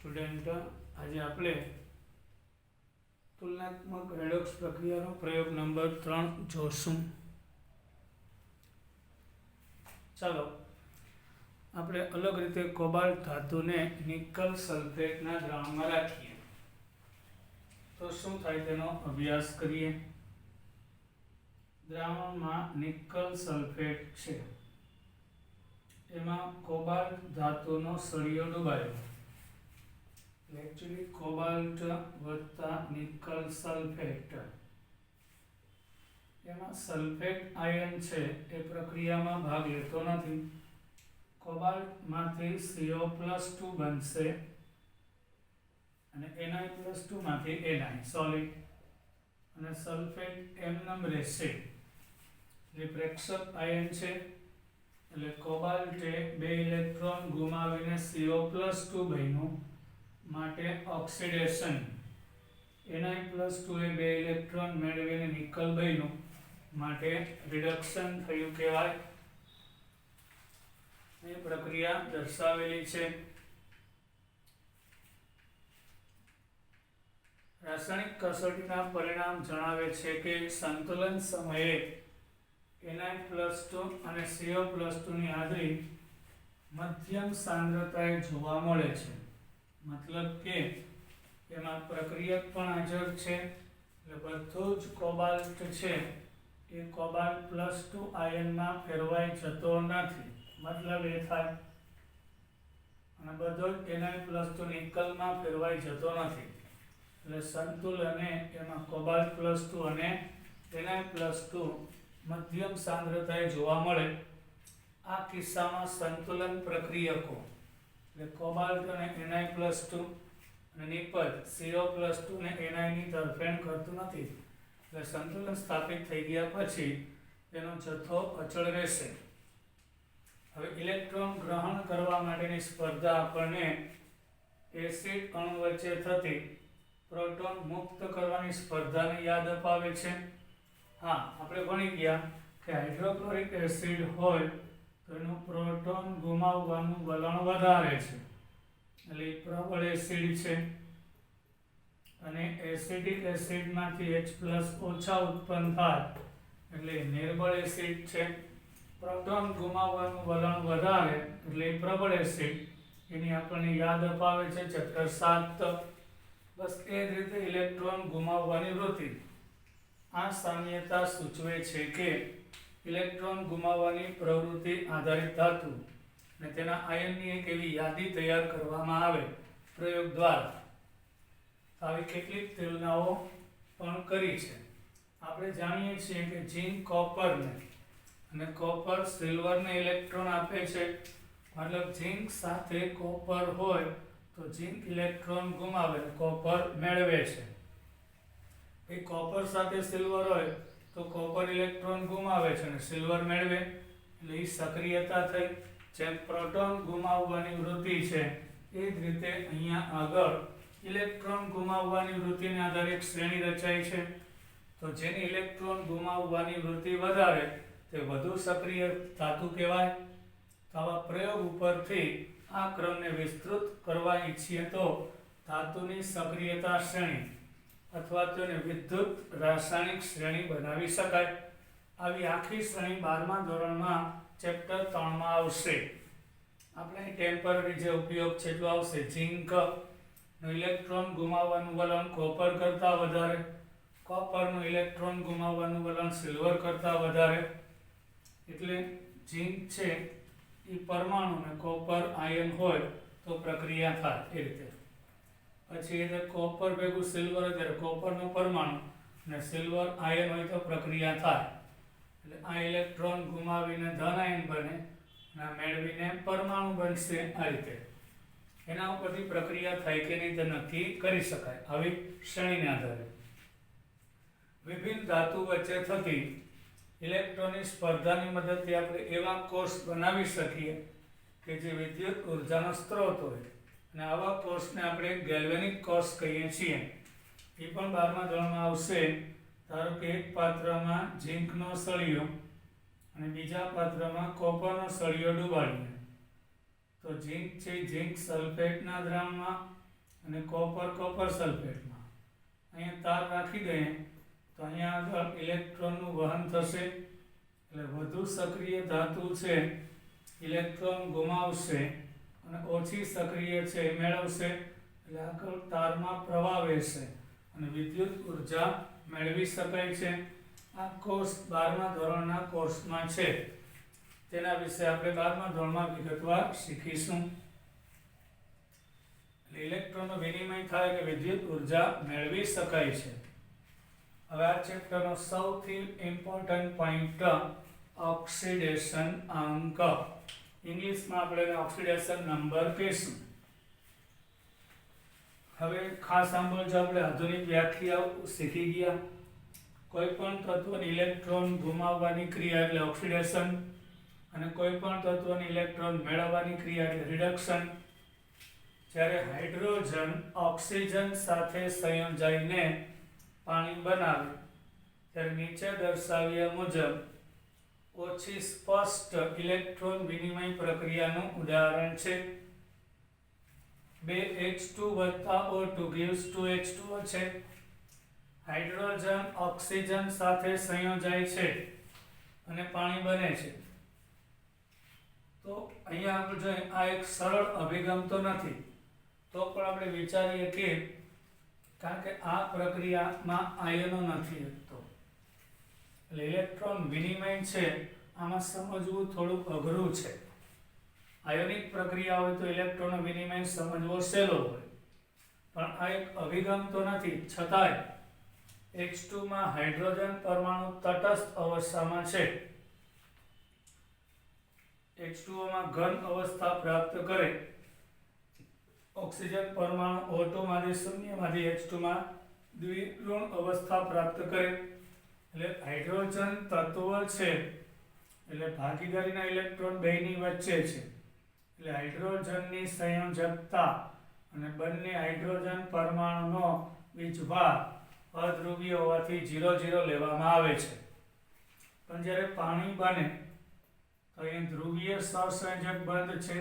Student આજે આપણે તુલનાત્મક રેડોક્સ પ્રક્રિયાનો પ્રયોગ નંબર 3 જોશું. ચાલો આપણે અલગ રીતે કોબાલ્ટ ધાતુને નિકલ સલ્ફેટના દ્રાવણમાં રાખીએ તો શું થાય તેનો અભ્યાસ કરીએ. દ્રાવણમાં નિકલ સલ્ફેટ છે, એમાં કોબાલ્ટ ધાતુનો સળિયો ડૂબાયો. एक्चुअली कोबाल्ट वत्ता निकल सल्फेट एमां सल्फेट आयन छे ए प्रक्रियामां भाग लेतो नथी. कोबाल्टमांथी CO+2 बनशे अने Na+2 मांथी Na सॉलिड अने सल्फेट एमनेम रहेशे. जे प्रेक्षक आयन छे એટલે કોબાલ્ટે 2 ઇલેક્ટ્રોન ગુમાવીને CO+2 બન્યું માટે ઓક્સિડેશન. Na+2 એ 2 ઇલેક્ટ્રોન મેળવીને નિકલ બન્યું માટે રિડક્શન થયું કહેવાય. એ પ્રક્રિયા દર્શાવેલી છે. રાસાયણિક કસોટીના પરિણામ જણાવે છે કે સંતુલન સમયે Na+2 અને CO+2 ની હાજરી મધ્યમ સાંદ્રતાએ જોવા મળે છે. मतलब કે એમાં પ્રક્રિયક પણ હાજર છે એટલે બધું જ કોબાલ્ટ છે એ કોબાલ્ટ+2 આયનમાં ફેરવાઈ જતો નથી. મતલબ એ થાય અને બધો જ Na+2 નિકલમાં ફેરવાઈ જતો નથી. એટલે સંતુલને એમાં કોબાલ્ટ+2 અને Na+2 મધ્યમ સાંદ્રતાએ જોવા મળે. આ કિસ્સામાં સંતુલન પ્રક્રિયકો એટલે કોબાલ્ટ અને Na+2 અને નિકલ CO+2 ને Na ની તરફેણ કરતું નથી. એટલે સંતુલન સ્થાપિત થઈ ગયા પછી તેનો જથ્થો અચળ રહેશે. હવે ઇલેક્ટ્રોન ગ્રહણ કરવા માટેની સ્પર્ધા આપણને એસિડ અણુ વચ્ચે થતી પ્રોટોન મુક્ત કરવાની સ્પર્ધાને યાદ અપાવે છે. હા, આપણે ભણી ગયા કે હાઇડ્રોક્લોરિક એસિડ હોય તો એનું પ્રોટોન ગુમાવવાનું વલણ વધારે છે એટલે પ્રબળ એસિડ છે. અને એસિડિક એસિડમાંથી H+ ઓછા ઉત્પન્ન થાય એટલે નિર્બળ એસિડ છે. પ્રોટોન ગુમાવવાનું વલણ વધારે એટલે પ્રબળ એસિડ. એની આપણને યાદ અપાવે છે ચેપ્ટર 7. બસ એ જ રીતે ઇલેક્ટ્રોન ગુમાવવાની વૃત્તિ. આ સામ્યતા સૂચવે છે કે ઇલેક્ટ્રોન ગુમાવવાની પ્રવૃત્તિ આધારિત ધાતુ અને તેના આયનની એક એવી યાદી તૈયાર કરવામાં આવે પ્રયોગ દ્વારા. આવી કેટલીક તુલનાઓ પણ કરી છે. આપણે જાણીએ છીએ કે ઝીંક કોપરને અને કોપર સિલ્વરને ઇલેક્ટ્રોન આપે છે. મતલબ ઝીંક સાથે કોપર હોય તો ઝીંક ઇલેક્ટ્રોન ગુમાવે કોપર મેળવે છે. એ કોપર સાથે સિલ્વર હોય તો કોપર ઇલેક્ટ્રોન ગુમાવે છે અને સિલ્વર મેળવે એટલે એ સક્રિયતા થઈ. જેમ પ્રોટોન ગુમાવવાની વૃત્તિ છે એ જ રીતે અહીંયા આગળ ઇલેક્ટ્રોન ગુમાવવાની વૃત્તિને આધારે એક શ્રેણી રચાય છે. તો જેની ઇલેક્ટ્રોન ગુમાવવાની વૃત્તિ વધારે તે વધુ સક્રિય ધાતુ કહેવાય. તો આવા પ્રયોગ ઉપરથી આ ક્રમને વિસ્તૃત કરવા ઈચ્છીએ તો ધાતુની સક્રિયતા શ્રેણી અથવા તો એને વિદ્યુત રાસાયણિક શ્રેણી બનાવી શકાય. આવી આખી શ્રેણી 12મા ધોરણમાં ચેપ્ટર 3માં આવશે. આપણે ટેમ્પરરી જે ઉપયોગ છે એટલો આવશે. ઝીંક નું ઇલેક્ટ્રોન ગુમાવવાનું વલણ કોપર કરતાં વધારે, કોપરનું ઇલેક્ટ્રોન ગુમાવવાનું વલણ સિલ્વર કરતાં વધારે. એટલે ઝીંક છે એ પરમાણુ ને કોપર આયન હોય તો પ્રક્રિયા થાય એ રીતે. પછી એટલે કોપર ભેગું સિલ્વર હોય ત્યારે કોપરનો પરમાણુ અને સિલ્વર આયન હોય તો પ્રક્રિયા થાય. એટલે આ ઇલેક્ટ્રોન ગુમાવીને ધન આયન બને અને મેળવીને પરમાણુ બનશે. આ રીતે એના ઉપરથી પ્રક્રિયા થાય કે નહીં તે નક્કી કરી શકાય આવી શ્રેણીના આધારે. વિભિન્ન ધાતુ વચ્ચે થતી ઇલેક્ટ્રોનની સ્પર્ધાની મદદથી આપણે એવા કોષ બનાવી શકીએ કે જે વિદ્યુત ઉર્જાનો સ્ત્રોત હોય અને આવા કોષને આપણે ગેલ્વેનિક કોષ કહીએ છીએ. એ પણ 12મા ધોરણમાં આવશે. ધારો કે એક પાત્રમાં ઝીંકનો સળિયો અને બીજા પાત્રમાં કોપરનો સળિયો ડુબાડીએ તો ઝીંક છે ઝીંક સલ્ફેટના દ્રાવણમાં અને કોપર સલ્ફેટમાં. અહીંયા તાર રાખી દઈએ તો અહીંયા આગળ ઇલેક્ટ્રોનનું વહન થશે, એટલે વધુ સક્રિય ધાતુ છે ઇલેક્ટ્રોન ગુમાવશે અને ઓછી સક્રિય છે એ મેળવશે, એટલે આગળ તારમાં પ્રવાહ વહેશે અને વિદ્યુત ઉર્જા મેળવી શકાય છે. આ કોર્સ 12મા ધોરણના કોર્સમાં છે, તેના વિશે આપણે 12મા ધોરણમાં વિગતવાર શીખીશું. એટલે ઇલેક્ટ્રોનનો વિનિમય થાય કે વિદ્યુત ઉર્જા મેળવી શકાય છે. હવે આ ચેપ્ટરનો સૌથી ઇમ્પોર્ટન્ટ પોઈન્ટ ઓક્સિડેશન અંક. ઇંગ્લિશમાં આપણે ઓક્સિડેશન નંબર કહીશું. હવે ખાસ સાંભળજો, આપણે આધુનિક વ્યાખ્યા શીખી ગયા. કોઈ પણ તત્વની ઇલેક્ટ્રોન ગુમાવવાની ક્રિયા એટલે ઓક્સિડેશન અને કોઈ પણ તત્વની ઇલેક્ટ્રોન મેળવવાની ક્રિયા એટલે રિડક્શન. જ્યારે હાઇડ્રોજન ઓક્સિજન સાથે સંયોજાઈને પાણી બનાવે ત્યારે નીચે દર્શાવ્યા મુજબ ઓછી સ્પષ્ટ ઇલેક્ટ્રોન વિનિમય પ્રક્રિયાનું ઉદાહરણ છે. 2H2 + O2 gives 2H2O છે. હાઇડ્રોજન ઓક્સિજન સાથે સંયોજાય છે અને પાણી બને છે. તો અહીંયા આપણે જોઈએ, આ એક સરળ અભિગમ તો નથી, તો પણ આપણે વિચારીએ કે કારણ કે આ પ્રક્રિયામાં આયનો નથી એકતો, એટલે ઇલેક્ટ્રોન વિનિમય છે આમાં સમજવું થોડુંક અઘરું છે. આયોનિક પ્રક્રિયા હોય તો ઇલેક્ટ્રોનનો વિનિમય સમજવો સહેલો હોય, પણ આ એક અભિગમ તો નથી. છતાંય H2 માં હાઇડ્રોજન પરમાણુ તટસ્થ અવસ્થામાં છે. H2O માં ઘન અવસ્થા પ્રાપ્ત કરે, ઓક્સિજન પરમાણુ O2 માંથી શૂન્યમાંથી H2 માં દ્વિઋણ અવસ્થા પ્રાપ્ત કરે. એટલે હાઇડ્રોજન તત્વ છે એટલે ભાગીદારીના ઇલેક્ટ્રોન બેની વચ્ચે છે, એટલે હાઇડ્રોજનની સંયોજકતા અને બંને હાઇડ્રોજન પરમાણુનો વીજભાર અધ્રુવીય હોવાથી 0 લેવામાં આવે છે. પણ જ્યારે પાણી બને તો અહીં ધ્રુવીય સહસંયોજક બંધ છે,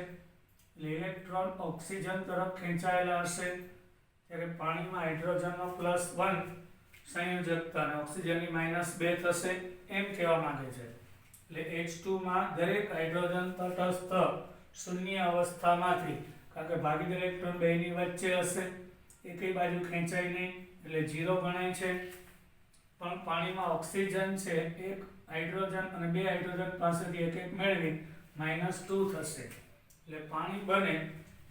એટલે ઇલેક્ટ્રોન ઓક્સિજન તરફ ખેંચાયેલા હશે. ત્યારે પાણીમાં હાઇડ્રોજનનો +1 સંયોજકતા અને ઓક્સિજનની -2 થશે એમ કહેવા માંગે છે. એટલે H2 માં દરેક હાઇડ્રોજન તટસ્થ શૂન્ય અવસ્થામાંથી, કારણ કે ભાગીદાર ઇલેક્ટ્રોન બેની વચ્ચે હશે, એકેય બાજુ ખેંચાય નહીં એટલે 0 ગણાય છે. પણ પાણીમાં ઓક્સિજન છે, એક હાઇડ્રોજન અને બે હાઇડ્રોજન પાસેથી એક મેળવી -2 થશે. એટલે પાણી બને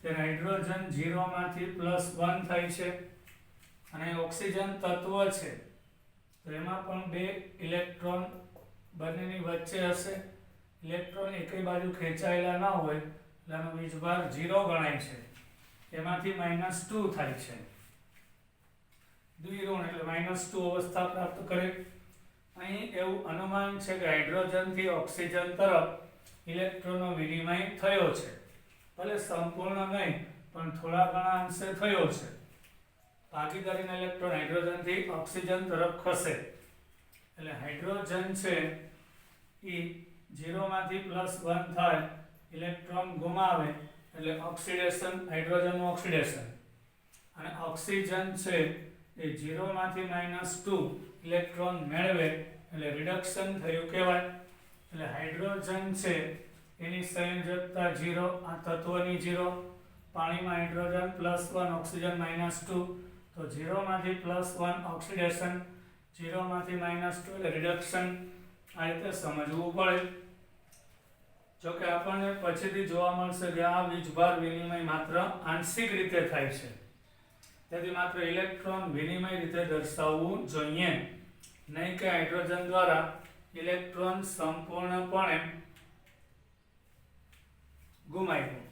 ત્યારે હાઇડ્રોજન 0 માંથી +1 થાય છે અને ઓક્સિજન તત્વ છે તો એમાં પણ બે ઇલેક્ટ્રોન બંનેની વચ્ચે હશે. ઇલેક્ટ્રોન એકેય બાજુ ખેંચાયેલા ન હોય એટલે આનો વીજભાર 0 ગણાય છે, એમાંથી -2 થાય છે. દ્વિઋણ એટલે -2 અવસ્થા પ્રાપ્ત કરે. અહીં એવું અનુમાન છે કે હાઇડ્રોજનથી ઓક્સિજન તરફ ઇલેક્ટ્રોનનો વિનિમય થયો છે, ભલે સંપૂર્ણ નહીં પણ થોડા ઘણા અંશે થયો છે. ભાગીદારીના ઇલેક્ટ્રોન હાઇડ્રોજનથી ઓક્સિજન તરફ ખસે એટલે હાઇડ્રોજન છે એ 0 માંથી +1 થાય, ઇલેક્ટ્રોન ગુમાવે એટલે ઓક્સિડેશન, હાઇડ્રોજનનું ઓક્સિડેશન. અને ઓક્સિજન છે એ 0 માંથી -2 ઇલેક્ટ્રોન મેળવે એટલે રિડક્શન થયું કહેવાય. એટલે હાઇડ્રોજન છે એની સંયોજકતા 0, આ તત્વની 0, પાણીમાં હાઇડ્રોજન +1 ઓક્સિજન -2, તો 0 માંથી +1 ઓક્સિડેશન, 0 માંથી -2 એટલે રિડક્શન. આ રીતે સમજવું પડે. જો કે આપણને પછીથી જોવા મળશે કે આ વીજભાર વિનિમય માત્ર આંશિક રીતે થાય છે, તેથી માત્ર ઇલેક્ટ્રોન વિનિમય રીતે દર્શાવવું જોઈએ, નહીં કે હાઇડ્રોજન દ્વારા ઇલેક્ટ્રોન સંપૂર્ણપણે ગુમાવ્યો.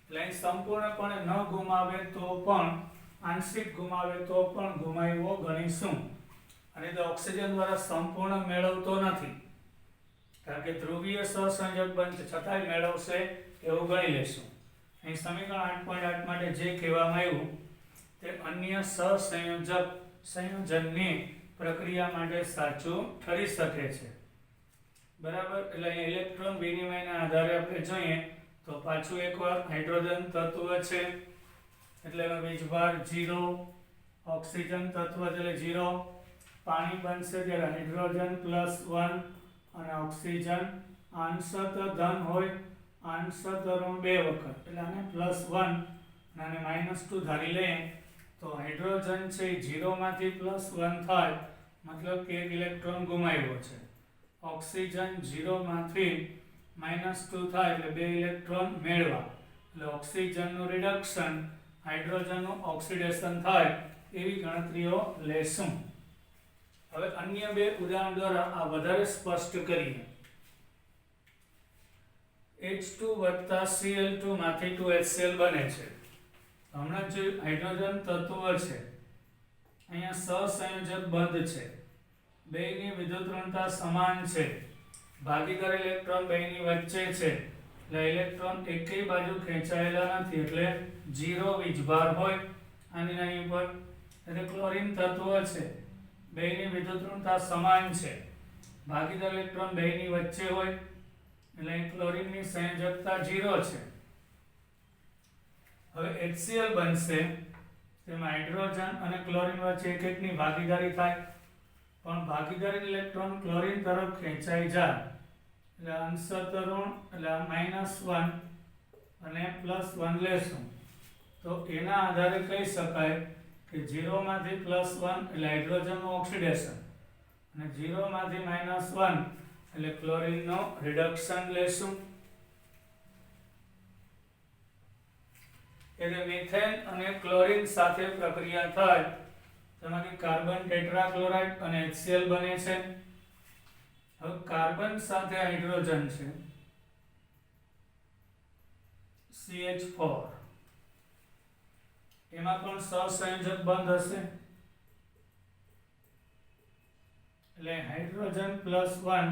એટલે સંપૂર્ણપણે ન ગુમાવે તો પણ, આંશિક ગુમાવે તો પણ ગુમાવ્યો ગણીશું. અને તો ઓક્સિજન દ્વારા સંપૂર્ણ મેળવતો નથી, કારણ કે ધ્રુવીય સહસંયોજક બંધ છતાંય મેળવશે એવું ગણી લેશું. અહીં સમીકરણ 8.8 માટે જે કહેવામાં આવ્યું તે અન્ય સહસંયોજક સંયોજનની પ્રક્રિયા માટે સાચું ઠરી શકે છે. બરાબર. એટલે અહીં ઇલેક્ટ્રોન વિનિમયના આધારે આપણે જોઈએ તો પાછું એકવાર હાઇડ્રોજન તત્વ છે એટલે એનો વીજભાર 0, ઓક્સિજન તત્વ એટલે 0, પાણી બનશે ત્યારે હાઇડ્રોજન +1 અને ઓક્સિજન અંશત ધન હોય, અંશત ઋણ 2 વખત એટલે આને +1 અને -2 ધારી લઈએ તો હાઇડ્રોજન છે 0 માંથી +1 થાય મતલબ કે એક ઇલેક્ટ્રોન ગુમાવ્યો છે, ઓક્સિજન 0 માંથી -2 થાય એટલે 2 ઇલેક્ટ્રોન મેળવા, એટલે ઓક્સિજનનું રિડક્શન હાઇડ્રોજનનું ઓક્સિડેશન થાય એવી ગણતરીઓ લેશું. હવે અન્ય બે ઉદાહરણ દ્વારા આ વધારે સ્પષ્ટ કરીએ. H2 + Cl2 માંથી 2HCl બને છે. હમણાં જે હાઇડ્રોજન તત્વ છે અહીંયા સહસંયોજક બંધ છે, બેયની વિદ્યુત ઋણતા સમાન છે, ભાગીદાર ઇલેક્ટ્રોન બેયની વચ્ચે છે એટલે ઇલેક્ટ્રોન એકેય બાજુ ખેંચાયેલા નથી એટલે 0 વીજભાર હોય. આની અહીં ઉપર એટલે ક્લોરીન તત્વ છે, બેયની વિદ્યુત ઋણતા સમાન છે, ભાગીદાર ઇલેક્ટ્રોન બેયની વચ્ચે હોય એટલે ક્લોરીનની સંયોજકતા 0 છે. હવે HCl બનશે તેમાં હાઇડ્રોજન અને ક્લોરીન વચ્ચે એકની ભાગીદારી થાય પણ ભાગીદારી ઇલેક્ટ્રોન ક્લોરીન તરફ ખેંચાઈ જાય એટલે અંશત ઋણ એટલે -1 અને +1 લેશું તો એના આધારે કહી શકાય કે 0 માંથી +1 એટલે હાઇડ્રોજનનું ઓક્સિડેશન અને 0 માંથી -1 એટલે ક્લોરીનનો રિડક્શન લેશું. એટલે મિથેન અને ક્લોરીન સાથે પ્રક્રિયા થાય તેમાંથી કાર્બન ટેટ્રાક્લોરાઇડ અને HCl બને છે. હવે કાર્બન સાથે હાઇડ્રોજન છે CH4, એમાં પણ સહસંયોજક બંધ હશે એટલે હાઇડ્રોજન +1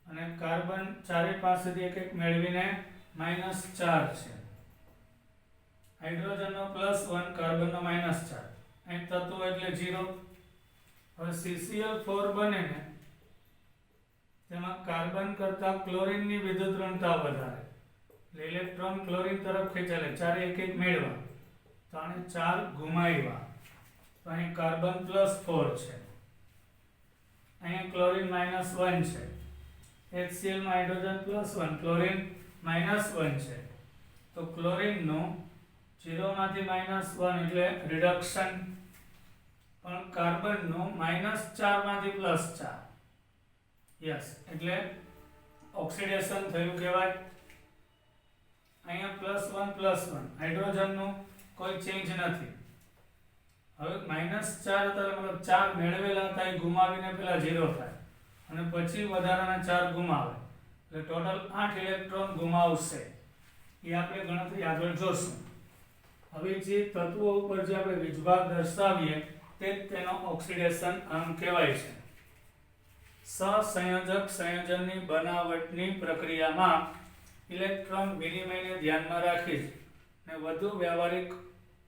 અને કાર્બન ચારે પાસેથી એક મેળવીને -4 છે, હાઇડ્રોજનનો +1 કાર્બનનો -4 અહીં તત્વ એટલે 0. હવે CCl4 બને ને તેમાં કાર્બન કરતા ક્લોરીનની વિદ્યુત ઋણતા વધારે એટલે ઇલેક્ટ્રોન ક્લોરીન તરફ ખેંચાય, ચારે એક મેળવા તો આને 4 ગુમાવ્યા તો અહીં કાર્બન +4 છે, અહીં ક્લોરીન -1 છે, HCl માં હાઇડ્રોજન +1 ક્લોરીન -1 છે તો ક્લોરીનનું 0 માંથી -1 એટલે રિડક્શન પણ કાર્બનનું -4 માંથી +4 યસ એટલે ઓક્સિડેશન થયું કહેવાય. અહીંયા +1 હાઇડ્રોજનનું કોઈ ચેન્જ નથી. હવે -4 હતા મતલબ 4 મેળવેલા હતા એ ગુમાવીને પેલા 0 થાય અને પછી વધારાના 4 ગુમાવે એટલે ટોટલ 8 ઇલેક્ટ્રોન ગુમાવશે. એ આપણે ગણતરી આગળ જોશું. હવે જે તત્વો ઉપર જે આપણે વીજભાર દર્શાવીએ તે તેનો ઓક્સિડેશન અંગ કહેવાય છે. સહસંયોજક સંયોજનની બનાવટની પ્રક્રિયામાં ઇલેક્ટ્રોન વિનિમયને ધ્યાનમાં રાખી ને વધુ વ્યવહારિક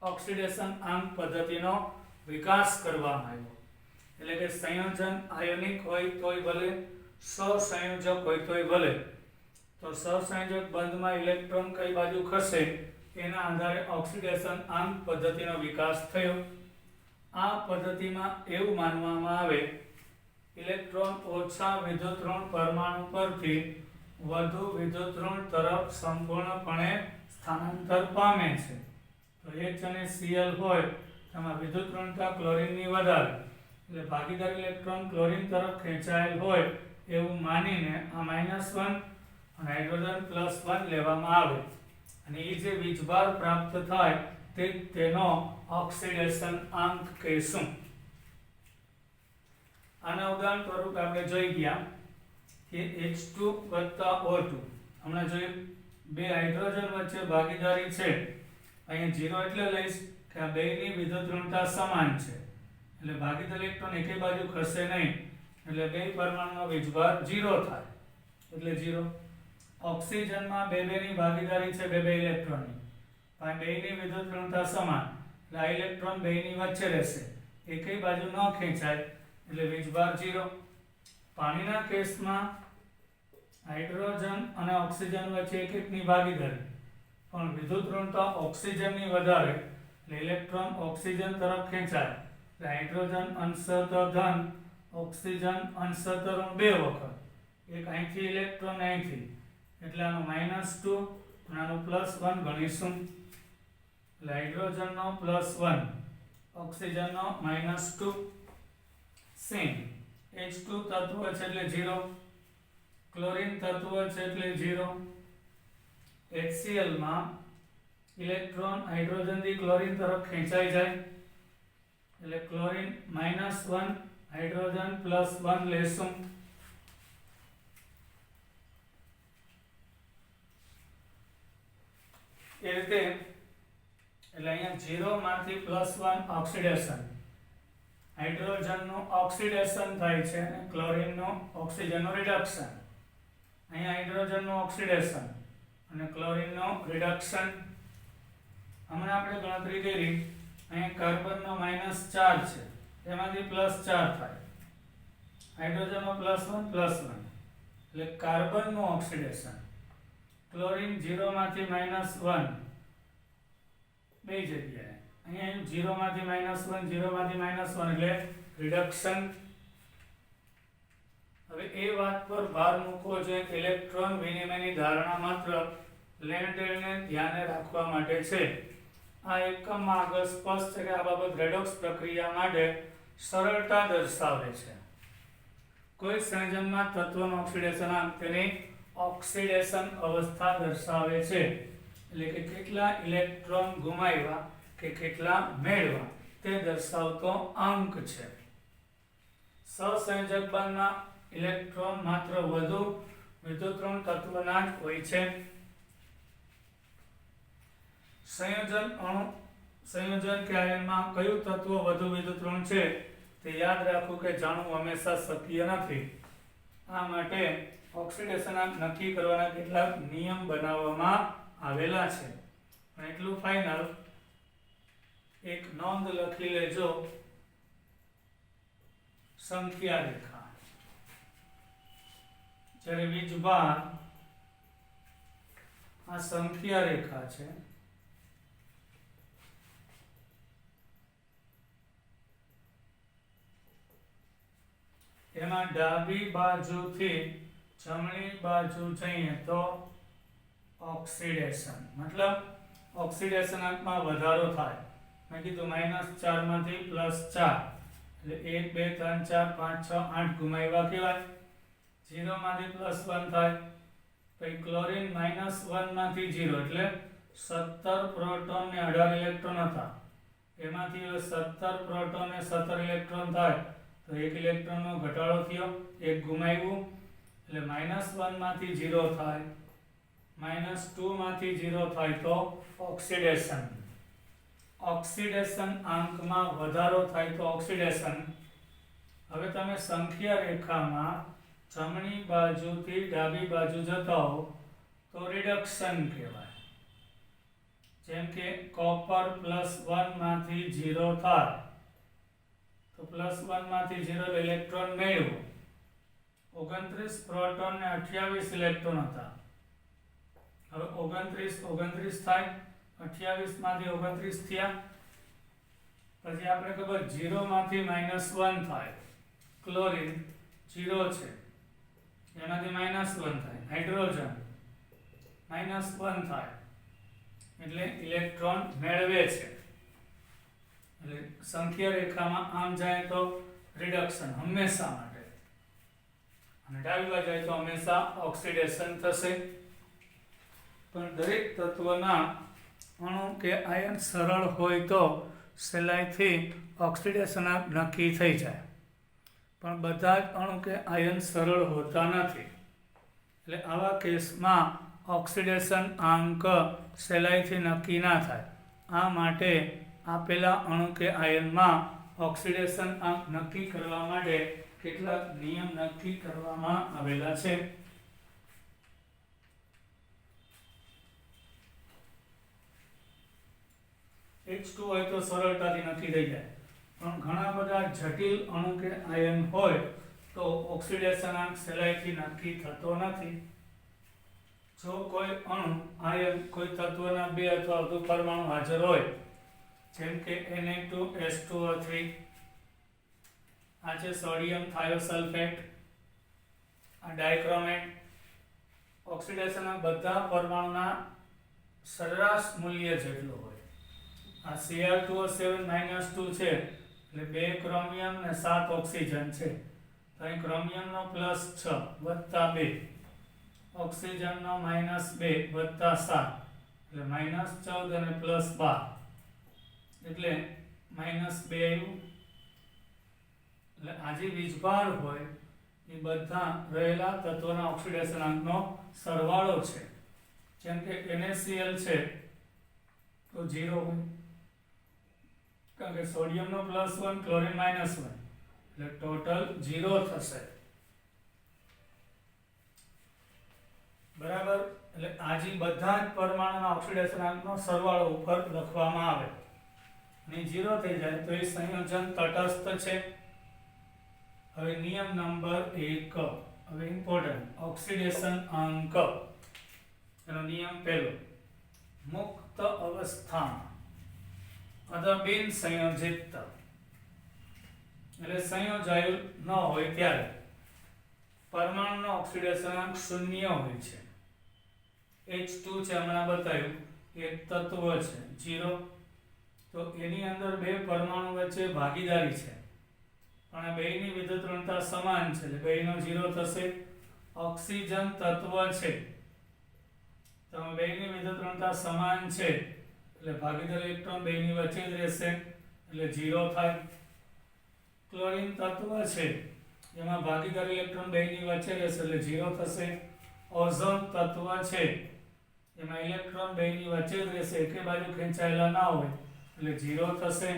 ઓક્સિડેશન અંગ પદ્ધતિનો વિકાસ કરવામાં આવ્યો. એટલે કે સંયોજન આયોનિક હોય તોય ભલે, સહસંયોજક હોય તોય ભલે, તો સહસંયોજક બંધમાં ઇલેક્ટ્રોન કઈ બાજુ ખસે એના આધારે ઓક્સિડેશન અંગ પદ્ધતિનો વિકાસ થયો. આ પદ્ધતિમાં એવું માનવામાં આવે ઇલેક્ટ્રોન ઓછા વિદ્યુત ઋણ પરમાણુ પરથી વધુ વિદ્યુત ઋણ તરફ સંપૂર્ણપણે સ્થાનાંતર પામે છે. તો H અને Cl હોય તેમાં વિદ્યુત ઋણતા ક્લોરીનની વધારે એટલે ભાગીદાર ઇલેક્ટ્રોન ક્લોરીન તરફ ખેંચાયેલ હોય એવું માનીને આ -1 અને હાઇડ્રોજન +1 લેવામાં આવે અને એ જે વીજભાર પ્રાપ્ત થાય તેનો ઓક્સિડેશન અંક કહીશું. આના ઉદાહરણ સ્વરૂપે આપણે જોઈ ગયા કે H2 + O2 હમણાં જોયું બે હાઇડ્રોજન વચ્ચે ભાગીદારી છે. અહીંયા 0 એટલે લઈશ કે આ બેયની વિદ્યુત ઋણતા સમાન છે એટલે ભાગીદાર ઇલેક્ટ્રોન એકે બાજુ ખસે નહીં એટલે બે પરમાણુનો વીજભાર 0 થાય એટલે 0. ઓક્સિજનમાં બેની ભાગીદારી છે બે ઇલેક્ટ્રોનની, પણ બેની વિદ્યુત ઋણતા સમાન એટલે આ ઇલેક્ટ્રોન બેની વચ્ચે રહેશે, એકેય બાજુ ન ખેંચાય એટલે વીજભાર 0. પાણીના કેસમાં હાઇડ્રોજન અને ઓક્સિજન વચ્ચે એકની ભાગીદારી પણ વિદ્યુત ઋણતા ઓક્સિજનની વધારે એટલે ઇલેક્ટ્રોન ઓક્સિજન તરફ ખેંચાય એટલે હાઇડ્રોજન અંશતઃ ધન ઓક્સિજન અંશતઃ ઋણ બે વખત એક અહીંથી ઇલેક્ટ્રોન અહીંથી એટલે આનું -2 અને આનું +1 ગણીશું એટલે હાઇડ્રોજનનો +1 ઓક્સિજનનો -2 સેમ H2 તત્વ છે એટલે 0 ક્લોરીન તત્વ છે એટલે 0 HCl માં ઇલેક્ટ્રોન હાઇડ્રોજન થી ક્લોરીન તરફ ખેંચાઈ જાય એટલે ક્લોરીન -1 હાઇડ્રોજન +1 લેશું એ રીતે એટલે અહીંયા 0 માંથી +1 ઓક્સિડેશન હાઇડ્રોજનનું ઓક્સિડેશન થાય છે અને ક્લોરીનનું ઓક્સિજનનું રિડક્શન અહીંયા હાઇડ્રોજનનું ઓક્સિડેશન અને ક્લોરીનનું રિડક્શન હમણાં આપણે ગણતરી કરી અહીંયા કાર્બનનો -4 છે એમાંથી +4 થાય હાઇડ્રોજનનો +1 એટલે કાર્બનનું ઓક્સિડેશન ક્લોરીન 0 માંથી -1 બે જગ્યાએ અહીંયા 0 માંથી -1 0 માંથી -1 એટલે રિડક્શન હવે એ વાત પર ભાર મૂકવો જોઈએ કે ઇલેક્ટ્રોન વિનિમયની ધારણા માત્ર લેન્ડેલને ધ્યાને રાખવા માટે છે આ એકમમાં આગળ સ્પષ્ટ છે કે આ બાબત રેડોક્સ પ્રક્રિયા માટે સરળતા દર્શાવે છે કોઈ સંયોજનમાં તત્વનું ઓક્સિડેશન તેની ઓક્સિડેશન અવસ્થા દર્શાવે છે એટલે કે કેટલા ઇલેક્ટ્રોન ગુમાવ્યા કે કેટલા મેળવ્યા તે દર્શાવતો અંક છે સહસંયોજક બંધમાં ઇલેક્ટ્રોન માત્ર વધુ વિદ્યુતઋણ તત્વના જ હોય છે સંયોજન કે આયનમાં કયું તત્વ વધુ વિદ્યુતઋણ છે તે યાદ રાખવું કે જાણવું હંમેશા શક્ય નથી આ માટે ઓક્સિડેશન નક્કી કરવાના કેટલાક નિયમ બનાવવામાં આવેલા છે પણ એટલું ફાઇનલ એક નોંધ લખી લેજો સંખ્યા રેખા જ્યારે વીજભાર આ સંખ્યા રેખા છે એમાં ડાબી બાજુથી જમણી બાજુ જઈએ તો ઓક્સિડેશન મતલબ ઓક્સિડેશન અંકમાં વધારો થાય મેં કીધું -4 માંથી +4 એટલે 1 2 3 4 5 6 8 ગુમાવ્યા કહેવાય 0 માંથી +1 થાય પછી ક્લોરીન -1 માંથી 0 એટલે 17 પ્રોટોન ને 18 ઇલેક્ટ્રોન હતા એમાંથી 17 પ્રોટોન ને 17 ઇલેક્ટ્રોન થાય તો એક ઇલેક્ટ્રોનનો ઘટાડો થયો એક ગુમાવ્યું એટલે -1 માંથી 0 થાય -2 માંથી 0 થાય તો ઓક્સિડેશન અંકમાં વધારો થાય તો ઓક્સિડેશન હવે તમે સંખ્યા રેખામાં જમણી બાજુથી ડાબી બાજુ જતા હો તો રિડક્શન કહેવાય જેમ કે કોપર +1 માંથી 0 થાય તો +1 માંથી 0 ઇલેક્ટ્રોન મેળવ્યો 29 પ્રોટોન ને 28 ઇલેક્ટ્રોન હતા હવે 29 થાય 28 માંથી 29 થયા પછી આપણે ખબર 0 માંથી -1 થાય ક્લોરીન 0 છે એમાંથી -1 થાય હાઇડ્રોજન -1 થાય એટલે ઇલેક્ટ્રોન મેળવે છે એટલે સંખ્યા રેખામાં આમ જાય તો રિડક્શન હંમેશા માટે અને ડાબી બાજુ જાય તો હંમેશા ઓક્સિડેશન થશે પણ દરેક તત્વના અણુ કે આયન સરળ હોય તો સહેલાઈથી ઓક્સિડેશન નક્કી થઈ જાય પણ બધા જ અણુ કે આયન સરળ હોતા નથી એટલે આવા કેસમાં ઓક્સિડેશન આંક સહેલાઈથી નક્કી ના થાય આ માટે આપેલા અણુ કે આયનમાં ઓક્સિડેશન આંક નક્કી કરવા માટે કેટલાક નિયમ નક્કી કરવામાં આવેલા છે H2 હોય તો સરળતાથી નક્કી થઈ જાય પણ ઘણા બધા જટિલ અણુ કે આયન હોય તો ઓક્સિડેશન આંક સહેલાઈથી નક્કી થતો નથી જો કોઈ અણુ આયન કોઈ તત્વના બે અથવા વધુ પરમાણુ હાજર હોય, જેમ કે Na2H2O3, આ છે સોડિયમ થાયોસલ્ફેટ, આ ડાયક્રોમેટ, ઓક્સિડેશનના બધા પરમાણુના સરેરાશ મૂલ્ય જેટલું હોય. આ Cr2O7-2 છે એટલે 2 ક્રોમિયમ ને 7 ઓક્સિજન છે, તો અહીં ક્રોમિયમનો +6 વત્તા 2, ઓક્સિજનનો -2 વત્તા 7 એટલે -14 અને +12 એટલે -2 આવ્યું. એટલે આ જે વીજભાર હોય એ બધા રહેલા તત્વના ઓક્સિડેશનાંકનો સરવાળો છે. જેમ કે NaCl છે તો 0 હોય, કારણ કે સોડિયમનો +1 ક્લોરીન -1 એટલે ટોટલ 0 થશે. બરાબર. એટલે આ જે બધા જ પરમાણુના ઓક્સિડેશનાંકનો સરવાળો ઉપર લખવામાં આવે અને 0 થઈ જાય તો એ સંયોજન તટસ્થ છે. હવે નિયમ નંબર 1, હવે ઇમ્પોર્ટન્ટ ઓક્સિડેશન અંક. એનો નિયમ પહેલો, મુક્ત અવસ્થામાં અથવા બિન સંયોજિત એટલે સંયોજાયેલ ન હોય ત્યારે પરમાણુનો ઓક્સિડેશનાંક 0 હોય છે. H2 છે, હમણાં બતાવ્યું, એક તત્વ છે 0, તો એની અંદર બે પરમાણુ વચ્ચે ભાગીદારી છે અને બેયની વિદ્યુત ઋણતા સમાન છે એટલે બેયનો 0 થશે. ઓક્સિજન તત્વ છે તો બેયની વિદ્યુત ઋણતા સમાન છે એટલે ભાગીદાર ઇલેક્ટ્રોન બેયની વચ્ચે જ રહેશે એટલે 0 થાય. ક્લોરીન તત્વ છે એમાં ભાગીદાર ઇલેક્ટ્રોન બેયની વચ્ચે રહેશે એટલે 0 થશે. ઓઝોન તત્વ છે એમાં ઇલેક્ટ્રોન બેયની વચ્ચે જ રહેશે, એકે બાજુ ખેંચાયેલા ના હોય એટલે 0 થશે.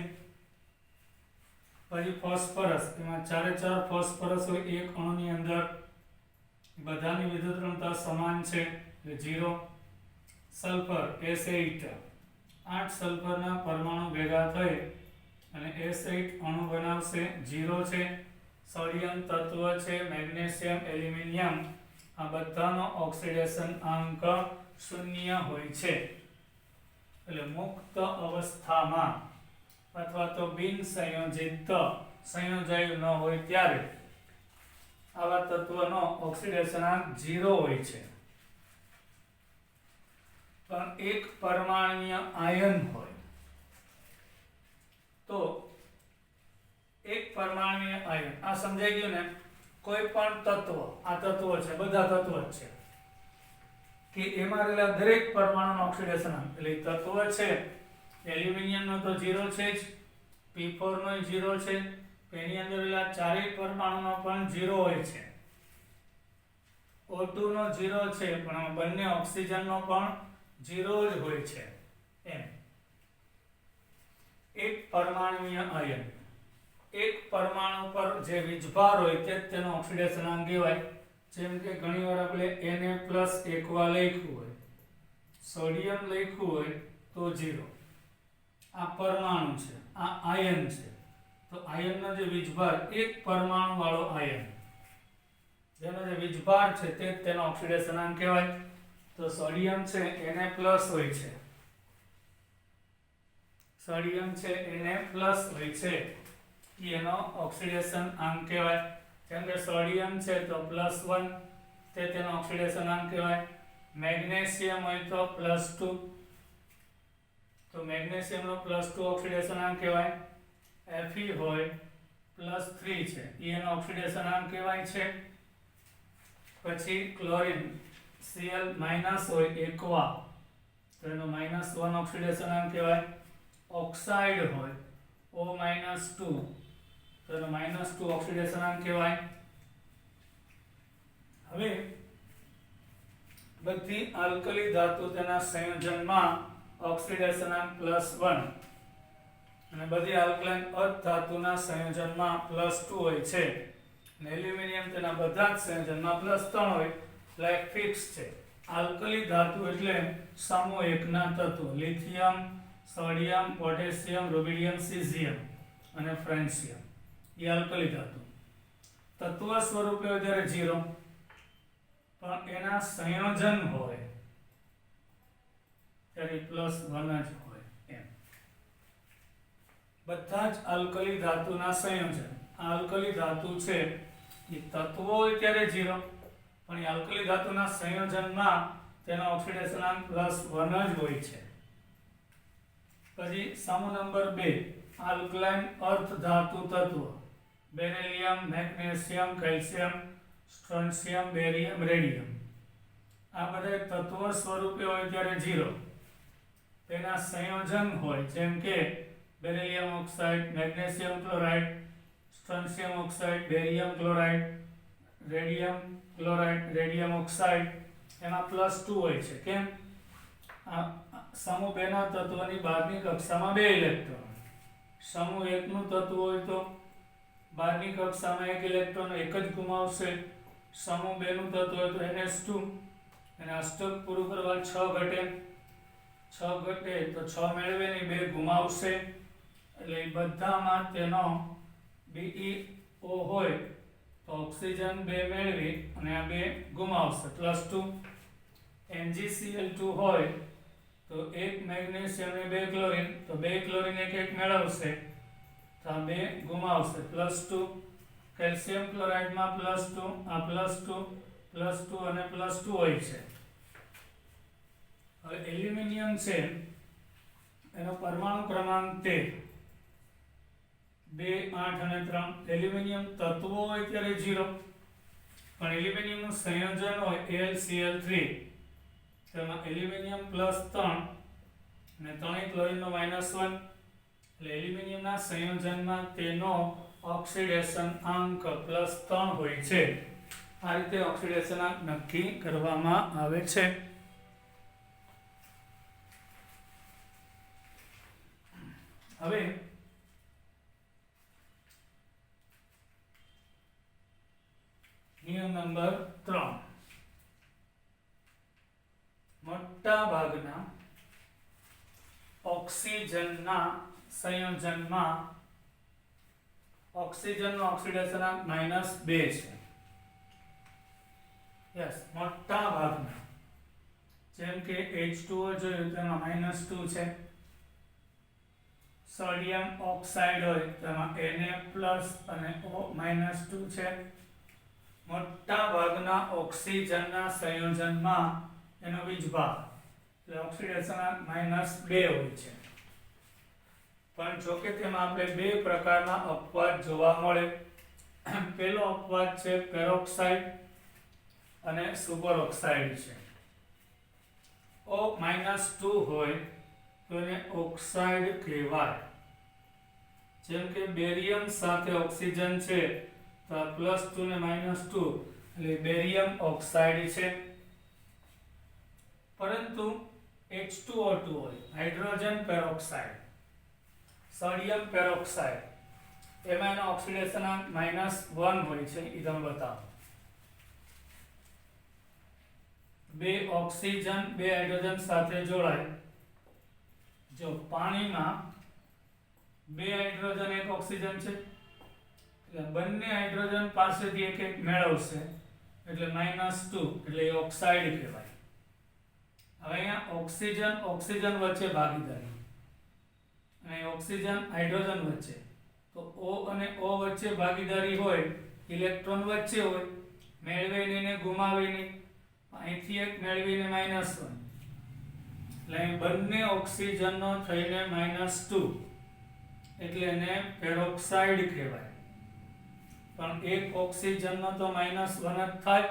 પછી ફોસ્ફરસ, એમાં 4 ફોસ્ફરસ હોય એક અણુની અંદર, બધાની વિદ્યુત ઋણતા સમાન છે એટલે 0. સલ્ફર S8, 8 સલ્ફરના પરમાણુ ભેગા થઈ અને S8 અણુ બનાવશે, 0 છે. સોડિયમ તત્વ છે, મેગ્નેશિયમ, એલ્યુમિનિયમ, આ બધાનો ઓક્સિડેશન અંક 0 હોય છે. એટલે મુક્ત અવસ્થામાં અથવા તો બિન સંયોજિત સંયોજાયેલ ન હોય ત્યારે આવા તત્વનો ઓક્સિડેશનાંક 0 હોય છે. પણ એક પરમાણુય આયન હોય તો એક પરમાણુય આયન, આ સમજાઈ ગયું ને? કોઈ પણ તત્વ, આ તત્વ છે, બધા તત્વ જ છે કે એમાં રહેલા દરેક પરમાણુનો ઓક્સિડેશનાંક, એટલે તત્વ છે એલ્યુમિનિયમનો તો 0 છે જ, P4 નો 0 છે, એની અંદર રહેલા ચારેય પરમાણુનો પણ 0 હોય છે. O2 નો 0 છે પણ બંને ઓક્સિજનનો પણ 0 જ હોય છે. એમ એક પરમાણુય આયન, એક પરમાણુ પર જે વીજભાર હોય તે તેનો ઓક્સિડેશનાંક કહેવાય. જેમ કે ઘણીવાર આપણે Na+ એકવા લખ્યું હોય, સોડિયમ લખ્યું હોય તો 0. આ પરમાણુ છે, આ આયન છે, તો આયનનો જે વીજભાર, એક પરમાણુ વાળો આયન જેનો જે વીજભાર છે તે તેનો ઓક્સિડેશનાંક કહેવાય. તો સોડિયમ છે Na+ હોય છે, સોડિયમ છે Na+ હોય છે, એનો ઓક્સિડેશન અંક કહેવાય. જેમ કે સોડિયમ છે તો +1 તે તેનો ઓક્સિડેશન અંક કહેવાય. મેગ્નેશિયમ હોય તો +2 તો મેગ્નેશિયમનો +2 ઓક્સિડેશન અંક કહેવાય. Fe હોય +3 છે, એનો ઓક્સિડેશન અંક કહેવાય છે. પછી ક્લોરીન Cl- હોય એકવા તો એનો -1 ઓક્સિડેશન અંક કહેવાય. ઓક્સાઇડ હોય O-2 તો એનો -2 ઓક્સિડેશન અંક કહેવાય. હવે બધી આલ્કલી ધાતુ તેના સંયોજનમાં ઓક્સિડેશન અંક +1 અને બધી આલ્કલાઇન અધાતુના સંયોજનમાં +2 હોય છે. અને એલ્યુમિનિયમ તેના બધા જ સંયોજનમાં +3 હોય એટલે ફિક્સ છે. આલ્કલી ધાતુ એટલે સમૂહ એકના તત્વો, lithium, sodium, potassium, rubidium, caesium અને ફ્રેન્સિયમ, એ આલ્કલી ધાતુ. તત્વ સ્વરૂપે હોય ત્યારે 0, પણ એના સંયોજન હોય ત્યારે +1 જ હોય એમ. બધા જ આલ્કલી ધાતુના સંયોજન, આ આલ્કલી ધાતુ છે એ તત્વો હોય ત્યારે 0, પણ એ આલ્કલી ધાતુના સંયોજનમાં તેનો ઓક્સિડેશનાંક +1 જ હોય છે. પછી સમૂહ નંબર 2 આલ્કલાઇન અર્ધ ધાતુ તત્વ, beryllium, magnesium, calcium, strontium, barium, radium. આ બધા તત્વ સ્વરૂપે હોય ત્યારે 0. તેના સંયોજન હોય જેમ કે beryllium oxide, magnesium chloride, strontium oxide, barium chloride, radium chloride, radium oxide, એમાં +2 હોય છે. કેમ? આ સમૂહ 2 ના તત્વની બહારની કક્ષામાં 2 ઇલેક્ટ્રોન, સમૂહ 1 નું તત્વ હોય તો બહારની કક્ષામાં 1 ઇલેક્ટ્રોન એક જ ગુમાવશે. સમૂહ 2 નું તત્વ હોય તો NH2, અને અષ્ટક પૂરું કરવા 6 ઘટે, 6 ઘટે તો 6 મેળવે ને 2 ગુમાવશે. એટલે એ બધામાં તેનો BeO હોય તો ઓક્સિજન 2 મેળવી અને આ 2 ગુમાવશે, +2. NgCl2 હોય તો 1 મેગ્નેશિયમ અને 2 ક્લોરીન, તો 2 ક્લોરીન 1 મેળવશે તો આ 2 ગુમાવશે, +2. કેલ્શિયમ ક્લોરાઇડમાં +2, આ +2, +2 અને +2 હોય છે. હવે એલ્યુમિનિયમ છે એનો પરમાણુ ક્રમાંક 13, 2, 8 અને 3. એલ્યુમિનિયમ તત્વો હોય ત્યારે 0, પણ એલ્યુમિનિયમનું સંયોજન હોય AlCl3, તેમાં એલ્યુમિનિયમ +3 અને 3 ક્લોરીનનો -1, એટલે એલ્યુમિનિયમના સંયોજનમાં તેનો ઓક્સિડેશન અંક +3 હોય છે. આ રીતે ઓક્સિડેશન અંક નક્કી કરવામાં આવે છે. હવે નિયમ નંબર 3, મોટા ભાગના ઓક્સિજનના સંયોજનમાં ઓક્સિજનનો ઓક્સિડેશનાંક -2 છે. યસ, મોટા ભાગના, જેમ કે H2O જોયું તેમાં -2 છે. સોડિયમ ઓક્સાઇડ હોય તેમાં Na+ અને O -2 છે. મોટા ભાગના ઓક્સિજનના સંયોજનમાં એનો વીજભાર એટલે ઓક્સિડેશનાંક -2 હોય છે. પણ જો કે તેમાં આપણે 2 પ્રકારના અપવાદ જોવા મળે. પહેલો અપવાદ છે પેરોક્સાઇડ અને સુપરઓક્સાઇડ છે. O-2 હોય તો એને ઓક્સાઇડ કહેવાય. જેમ કે બેરિયમ સાથે ઓક્સિજન છે તો આ +2 ને -2 એટલે બેરિયમ ઓક્સાઇડ છે. પરંતુ H2O2 હોય, હાઇડ્રોજન પેરોક્સાઇડ, સોડિયમ પેરોક્સાઇડ, એમાં એનો ઓક્સિડેશનાંક -1 હોય છે. એ તમે બતાવો. 2 ઓક્સિજન 2 હાઇડ્રોજન સાથે જોડાય. જો પાણીમાં 2 હાઇડ્રોજન 1 ઓક્સિજન છે એટલે બંને હાઇડ્રોજન પાસેથી એક મેળવશે એટલે -2 એટલે એ ઓક્સાઇડ કહેવાય. હવે અહીંયા ઓક્સિજન ઓક્સિજન વચ્ચે ભાગીદારી અને ઓક્સિજન હાઇડ્રોજન વચ્ચે, તો O અને O વચ્ચે ભાગીદારી હોય, ઇલેક્ટ્રોન વચ્ચે હોય, મેળવીને ને ગુમાવીને, અહીંથી એક મેળવીને -1 એટલે બંને ઓક્સિજનનો થઈને -2 એટલે એને પેરોક્સાઇડ કહેવાય. પણ એક ઓક્સિજનનો તો -1 જ થાય,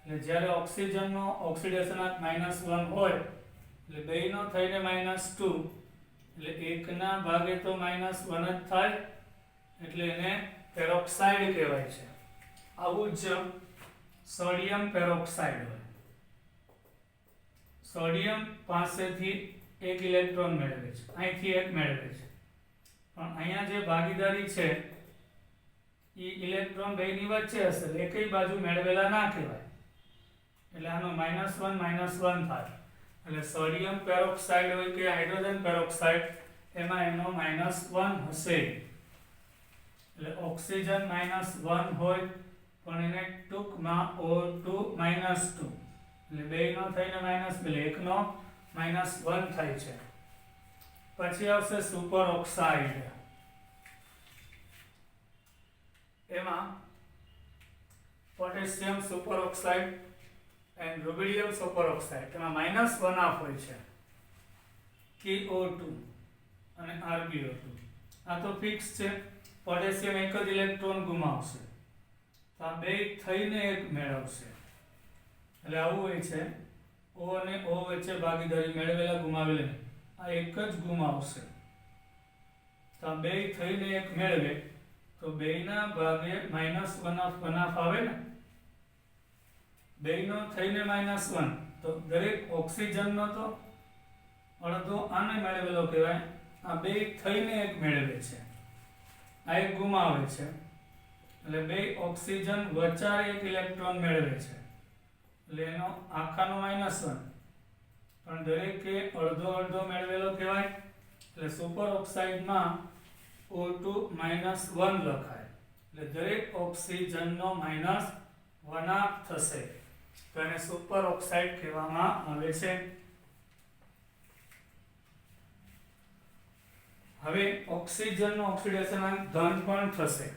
એટલે જ્યારે ઓક્સિજનનો ઓક્સિડેશનાંક -1 હોય એટલે બેયનો થઈને -2 એટલે એકના ભાગે તો -1 જ થાય, એટલે એને પેરોક્સાઇડ કહેવાય છે. આવું જ સોડિયમ પેરોક્સાઇડ હોય. સોડિયમ પાસેથી 1 ઇલેક્ટ્રોન મેળવે છે, અહીંથી 1 મેળવે છે, પણ અહીંયા જે ભાગીદારી છે એ ઇલેક્ટ્રોન બેયની વચ્ચે હશે, એકેય બાજુ મેળવેલા ના કહેવાય, એટલે આનો -1 થાય. એટલે સોડિયમ પેરોક્સાઇડ હોય કે હાઇડ્રોજન પેરોક્સાઇડ, એમાં એનો -1 હશે. એટલે ઓક્સિજન -1 હોય પણ એને ટૂંકમાં O2 -2 એટલે બેયનો થઈને માઈનસ એટલે એકનો -1 થાય છે. પછી આવશે સુપર ઓક્સાઇડ. એમાં potassium super oxide and rubidium super oxide એમાં -1 હોય છે KO2 અને RbO2. આ તો ફિક્સ છે. પોટેશિયમ એક જ ઇલેક્ટ્રોન ગુમાવશે તો આ બે થઈને એક મેળવશે. એટલે આવું હોય છે O અને O વચ્ચે ભાગીદારી મેળવેલા ગુમાવેલા આ એક જ ગુમાવશે તો આ બે થઈને એક મેળવે તો બેયના ભાગે -1 આવે ને. બેયનો થઈને -1 તો દરેક ઓક્સિજનનો તો અડધો આને મેળવેલો કહેવાય. આ બે થઈને એક મેળવે છે આ એક ગુમાવે છે એટલે બે ઓક્સિજન વચારે એક ઇલેક્ટ્રોન મેળવે છે એટલે એનો આખાનો -1 પણ દરેકે અડધો અડધો મેળવેલો કહેવાય. એટલે સુપર ઓક્સાઇડમાં O2 -1 લખાય એટલે દરેક ઓક્સિજનનો -1 થશે તો એને સુપર ઓક્સાઇડ કહેવામાં આવે છે. હવે ઓક્સિજનનો ઓક્સિડેશન ધન પણ થશે.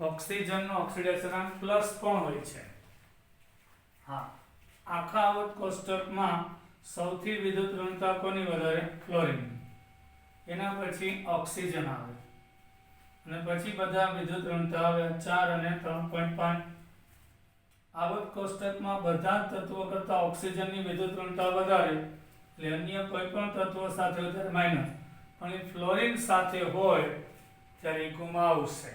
ઓક્સિજનનો ઓક્સિડેશન પ્લસ પણ હોય છે. હા, આખા આવર્ત કોષ્ટકમાં સૌથી વિદ્યુત ઋણતા કોની વધારે? ફ્લોરિન. એના પછી ઓક્સિજન આવે અને પછી બધા વિદ્યુત ઋણતા આવે 4 અને 3.5. આવર્ત કોષ્ટકમાં બધા તત્વો કરતા ઓક્સિજનની વિદ્યુત ઋણતા વધારે એટલે અન્ય કોઈ પણ તત્વો સાથે વધારે માઇનસ, પણ એ ફ્લોરિન સાથે હોય ત્યારે ગુમાવશે.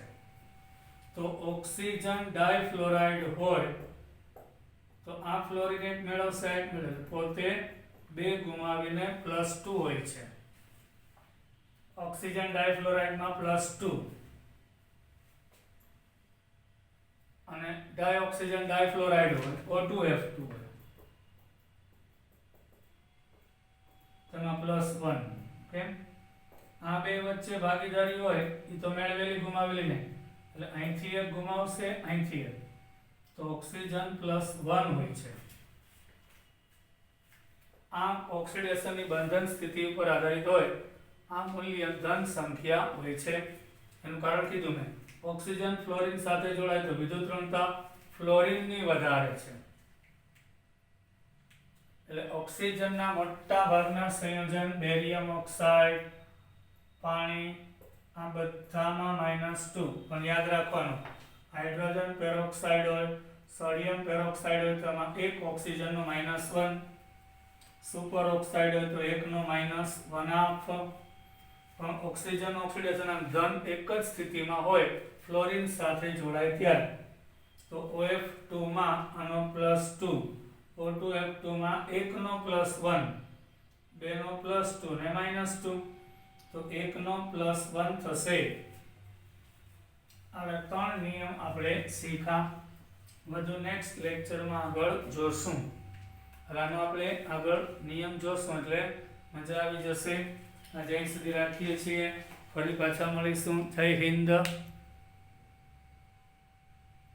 તો ઓક્સિજન ડાયફ્લોરાઇડ હોય તો આ ફ્લોરિનેટ મેળવશે, એક મેળવશે, પોતે 2 ગુમાવીને +2 હોય છે. ઓક્સિજન ડાયફ્લોરાઇડમાં +2 અને ડાયઓક્સિજન ડાયફ્લોરાઇડ હોય O2F2 હોય તેમાં +1. કેમ? આ બે વચ્ચે ભાગીદારી હોય એ તો મેળવેલી ગુમાવેલી નહીં એટલે અહીંથી એક ગુમાવશે, અહીંથી એક, તો ઓક્સિજન +1 હોય છે. આ ઓક્સિડેશનની બંધન સ્થિતિ ઉપર આધારિત હોય. આ મૂલ્ય ધન સંખ્યા હોય છે. એનું કારણ કીધું મેં. ઓક્સિજન ફ્લોરિન સાથે જોડાય તો વિદ્યુત ઋણતા ફ્લોરિનની વધારે છે એટલે ઓક્સિજનના મોટા ભાગના સંયોજન બેરિયમ ઓક્સાઇડ, પાણી, આ બધામાં -2. પણ યાદ રાખવાનું, હાઇડ્રોજન પેરોક્સાઇડ હોય, સોડિયમ પેરોક્સાઇડ હોય તો એમાં એક ઓક્સિજનનો -1, સુપર ઓક્સાઇડ હોય તો એકનો -1/2. પણ ઓક્સિજન ઓક્સિડેશન ધન એક જ સ્થિતિમાં હોય ફ્લોરિન સાથે જોડાય ત્યારે. તો OF2 માં આનો +2, O2F2 માં એકનો +1, બેનો +2 ને -2 તો એકનો +1 થશે. હવે 3 નિયમ આપણે શીખ્યા. વધુ નેક્સ્ટ લેક્ચરમાં આગળ જોશું. હવે આનો આપણે આગળ નિયમ જોશું એટલે મજા આવી જશે. આજે અહીં સુધી રાખીએ છીએ. ફરી પાછા મળીશું. જય હિન્દ.